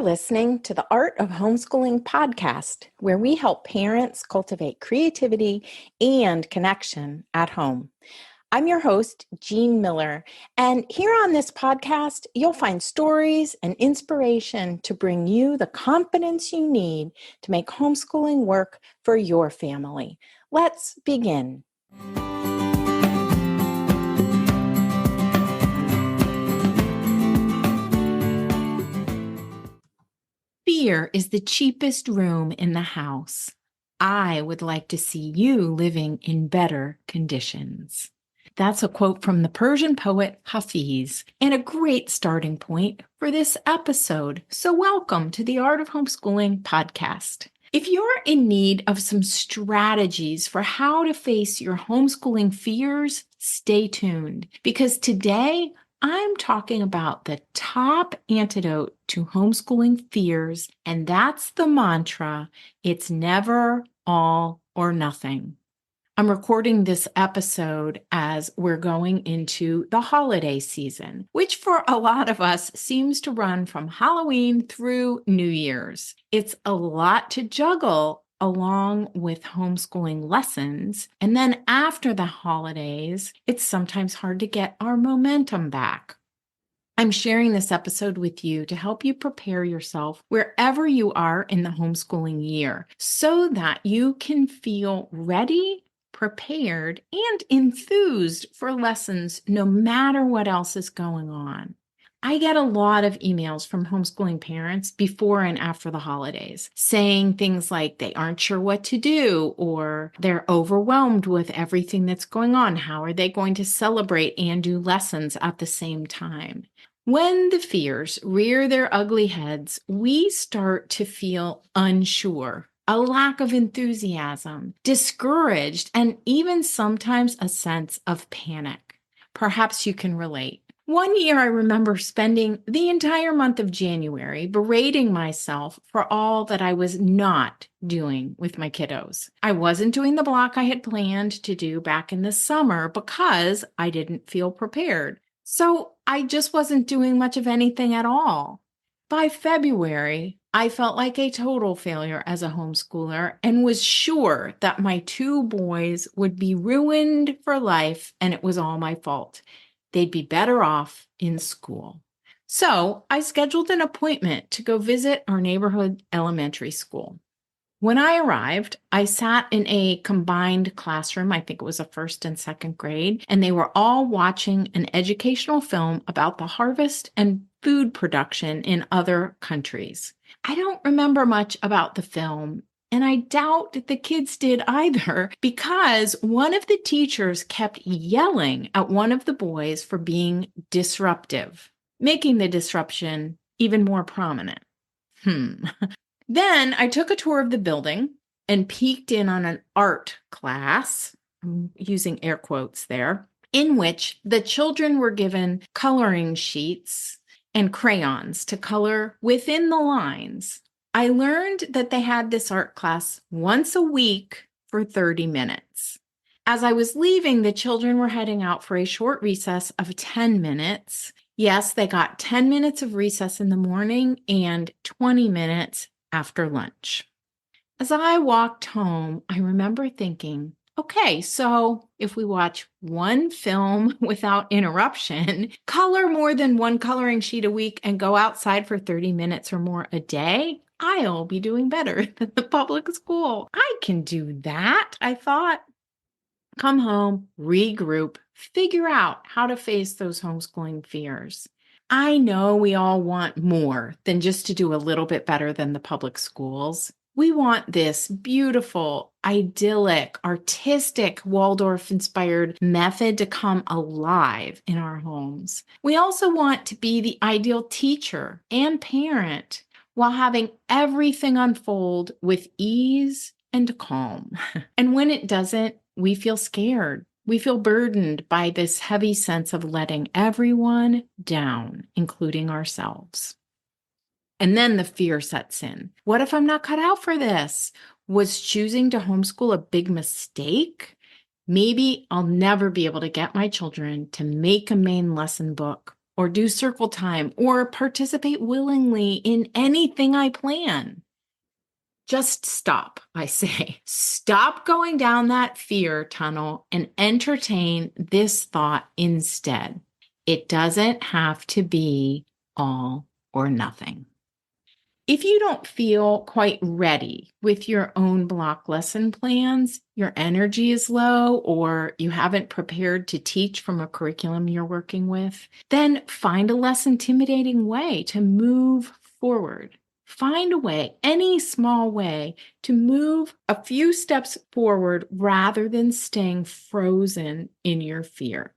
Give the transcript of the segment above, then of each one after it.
listening to the Art of Homeschooling podcast, where we help parents cultivate creativity and connection at home. I'm your host, Jean Miller, and here on this podcast, you'll find stories and inspiration to bring you the confidence you need to make homeschooling work for your family. Let's begin. Fear is the cheapest room in the house. I would like to see you living in better conditions. That's a quote from the Persian poet Hafiz, and a great starting point for this episode. So welcome to the Art of Homeschooling podcast. If you're in need of some strategies for how to face your homeschooling fears, stay tuned, because today I'm talking about the top antidote to homeschooling fears, and that's the mantra, it's never all or nothing. I'm recording this episode as we're going into the holiday season, which for a lot of us seems to run from Halloween through New Year's. It's a lot to juggle along with homeschooling lessons. And then after the holidays, it's sometimes hard to get our momentum back. I'm sharing this episode with you to help you prepare yourself wherever you are in the homeschooling year so that you can feel ready, prepared, and enthused for lessons no matter what else is going on. I get a lot of emails from homeschooling parents before and after the holidays saying things like they aren't sure what to do or they're overwhelmed with everything that's going on. How are they going to celebrate and do lessons at the same time? When the fears rear their ugly heads, we start to feel unsure, a lack of enthusiasm, discouraged, and even sometimes a sense of panic. Perhaps you can relate. One year, I remember spending the entire month of January berating myself for all that I was not doing with my kiddos. I wasn't doing the block I had planned to do back in the summer because I didn't feel prepared. So I just wasn't doing much of anything at all. By February, I felt like a total failure as a homeschooler and was sure that my two boys would be ruined for life and it was all my fault. They'd be better off in school. So I scheduled an appointment to go visit our neighborhood elementary school. When I arrived, I sat in a combined classroom, I think it was a first and second grade, and they were all watching an educational film about the harvest and food production in other countries. I don't remember much about the film, and I doubt the kids did either, because one of the teachers kept yelling at one of the boys for being disruptive, making the disruption even more prominent. Then I took a tour of the building and peeked in on an art class, I'm using air quotes there, in which the children were given coloring sheets and crayons to color within the lines. I learned that they had this art class once a week for 30 minutes. As I was leaving, the children were heading out for a short recess of 10 minutes. Yes, they got 10 minutes of recess in the morning and 20 minutes after lunch. As I walked home, I remember thinking, okay, so if we watch one film without interruption, color more than one coloring sheet a week, and go outside for 30 minutes or more a day, I'll be doing better than the public school. I can do that, I thought. Come home, regroup, figure out how to face those homeschooling fears. I know we all want more than just to do a little bit better than the public schools. We want this beautiful, idyllic, artistic, Waldorf-Inspired method to come alive in our homes. We also want to be the ideal teacher and parent while having everything unfold with ease and calm. And when it doesn't, we feel scared. We feel burdened by this heavy sense of letting everyone down, including ourselves. And then the fear sets in. What if I'm not cut out for this? Was choosing to homeschool a big mistake? Maybe I'll never be able to get my children to make a main lesson book or do circle time or participate willingly in anything I plan. Just stop, I say. Stop going down that fear tunnel and entertain this thought instead. It doesn't have to be all or nothing. If you don't feel quite ready with your own block lesson plans, your energy is low, or you haven't prepared to teach from a curriculum you're working with, then find a less intimidating way to move forward. Find a way, any small way, to move a few steps forward rather than staying frozen in your fear.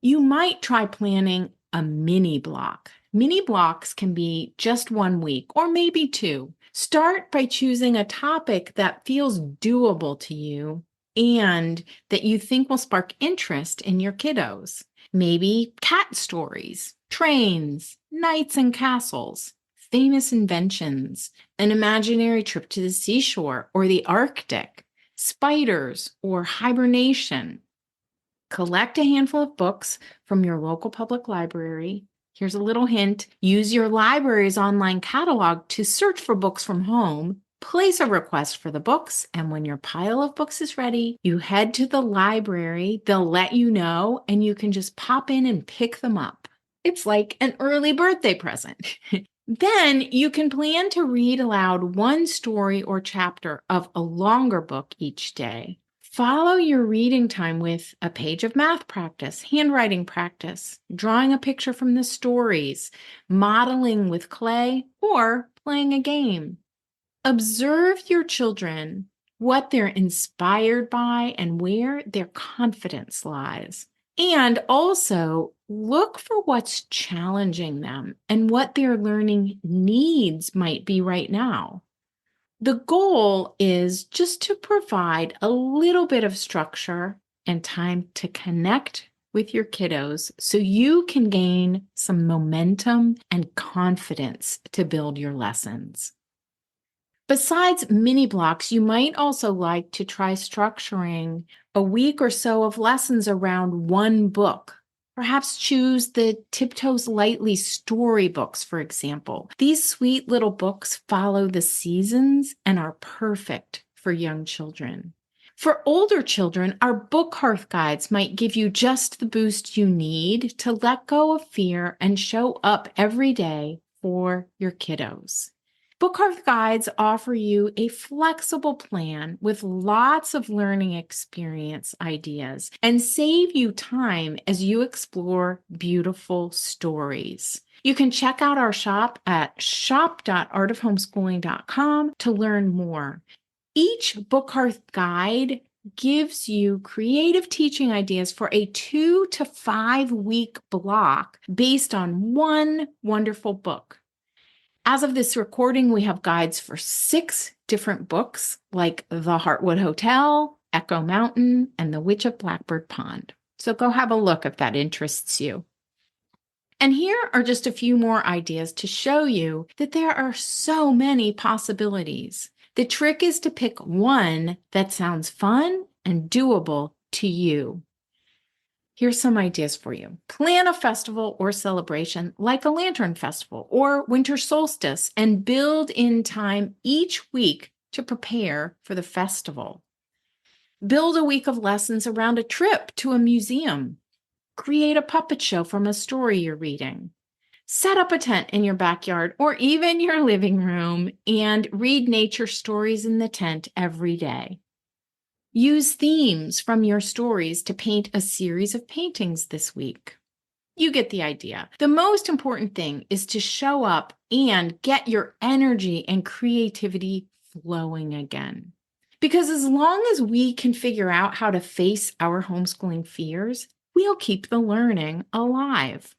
You might try planning a mini block. Mini blocks can be just 1 week or maybe 2. Start by choosing a topic that feels doable to you and that you think will spark interest in your kiddos. Maybe cat stories, trains, knights and castles, famous inventions, an imaginary trip to the seashore or the Arctic, spiders or hibernation. Collect a handful of books from your local public library. Here's a little hint. Use your library's online catalog to search for books from home. Place a request for the books, and when your pile of books is ready, you head to the library. They'll let you know, and you can just pop in and pick them up. It's like an early birthday present. Then you can plan to read aloud one story or chapter of a longer book each day. Follow your reading time with a page of math practice, handwriting practice, drawing a picture from the stories, modeling with clay, or playing a game. Observe your children, what they're inspired by, and where their confidence lies. And also look for what's challenging them and what their learning needs might be right now. The goal is just to provide a little bit of structure and time to connect with your kiddos so you can gain some momentum and confidence to build your lessons. Besides mini blocks, you might also like to try structuring a week or so of lessons around one book. Perhaps choose the Tiptoes Lightly storybooks, for example. These sweet little books follow the seasons and are perfect for young children. For older children, our book hearth guides might give you just the boost you need to let go of fear and show up every day for your kiddos. Book hearth guides offer you a flexible plan with lots of learning experience ideas and save you time as you explore beautiful stories. You can check out our shop at shop.artofhomeschooling.com to learn more. Each book hearth guide gives you creative teaching ideas for a 2 to 5 week block based on one wonderful book. As of this recording, we have guides for 6 different books like The Heartwood Hotel, Echo Mountain, and The Witch of Blackbird Pond. So go have a look if that interests you. And here are just a few more ideas to show you that there are so many possibilities. The trick is to pick one that sounds fun and doable to you. Here's some ideas for you. Plan a festival or celebration like a lantern festival or winter solstice and build in time each week to prepare for the festival. Build a week of lessons around a trip to a museum. Create a puppet show from a story you're reading. Set up a tent in your backyard or even your living room and read nature stories in the tent every day. Use themes from your stories to paint a series of paintings this week. You get the idea. The most important thing is to show up and get your energy and creativity flowing again. Because as long as we can figure out how to face our homeschooling fears, we'll keep the learning alive.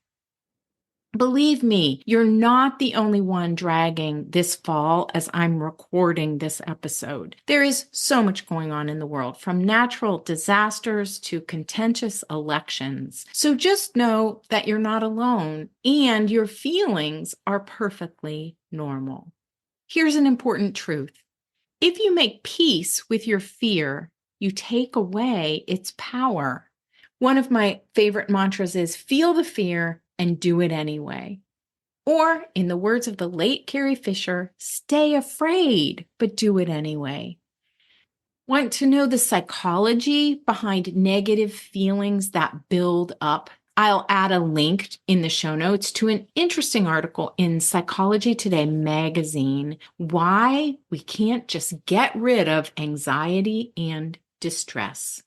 Believe me, you're not the only one dragging this fall as I'm recording this episode. There is so much going on in the world, from natural disasters to contentious elections. So just know that you're not alone and your feelings are perfectly normal. Here's an important truth. If you make peace with your fear, you take away its power. One of my favorite mantras is feel the fear, and do it anyway. Or, in the words of the late Carrie Fisher, stay afraid, but do it anyway. Want to know the psychology behind negative feelings that build up? I'll add a link in the show notes to an interesting article in Psychology Today magazine, Why We Can't Just Get Rid of Anxiety and Distress.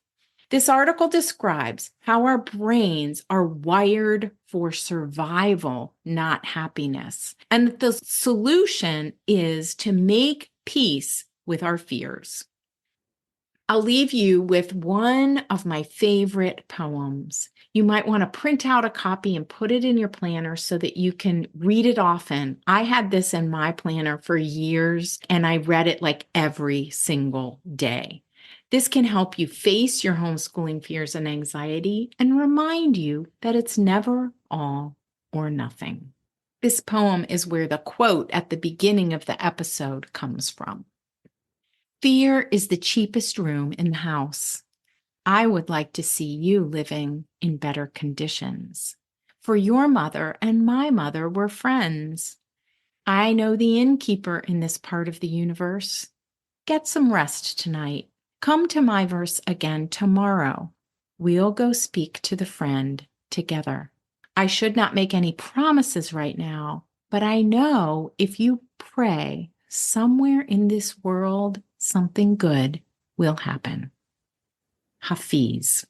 This article describes how our brains are wired for survival, not happiness, and that the solution is to make peace with our fears. I'll leave you with one of my favorite poems. You might want to print out a copy and put it in your planner so that you can read it often. I had this in my planner for years, and I read it like every single day. This can help you face your homeschooling fears and anxiety and remind you that it's never all or nothing. This poem is where the quote at the beginning of the episode comes from. Fear is the cheapest room in the house. I would like to see you living in better conditions. For your mother and my mother were friends. I know the innkeeper in this part of the universe. Get some rest tonight. Come to my verse again tomorrow. We'll go speak to the friend together. I should not make any promises right now, but I know if you pray, somewhere in this world, something good will happen. Hafiz.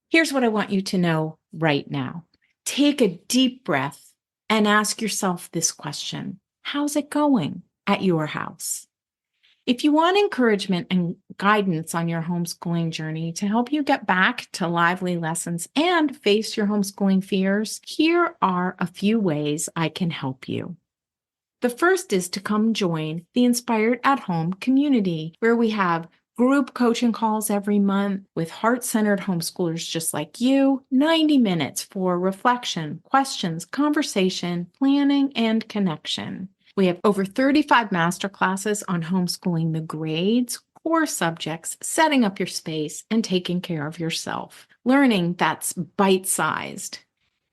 Here's what I want you to know right now. Take a deep breath and ask yourself this question. How's it going at your house? If you want encouragement and guidance on your homeschooling journey to help you get back to lively lessons and face your homeschooling fears, here are a few ways I can help you. The first is to come join the Inspired at Home community, where we have group coaching calls every month with heart-centered homeschoolers just like you, 90 minutes for reflection, questions, conversation, planning, and connection. We have over 35 masterclasses on homeschooling the grades, core subjects, setting up your space, and taking care of yourself. Learning that's bite-sized.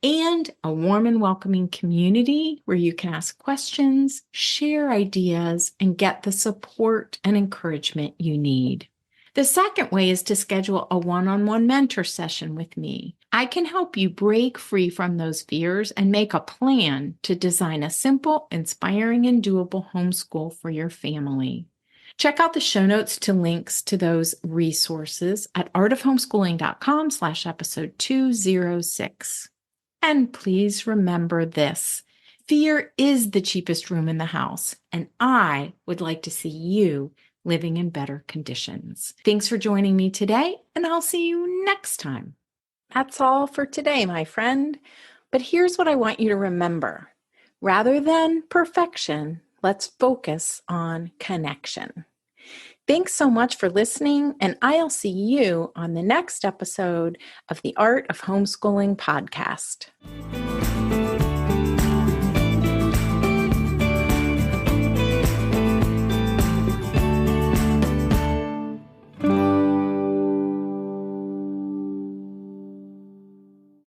And a warm and welcoming community where you can ask questions, share ideas, and get the support and encouragement you need. The second way is to schedule a one-on-one mentor session with me. I can help you break free from those fears and make a plan to design a simple, inspiring, and doable homeschool for your family. Check out the show notes to links to those resources at artofhomeschooling.com/episode 206. And please remember this. Fear is the cheapest room in the house, and I would like to see you living in better conditions. Thanks for joining me today, and I'll see you next time. That's all for today, my friend. But here's what I want you to remember. Rather than perfection, let's focus on connection. Thanks so much for listening, and I'll see you on the next episode of the Art of Homeschooling podcast.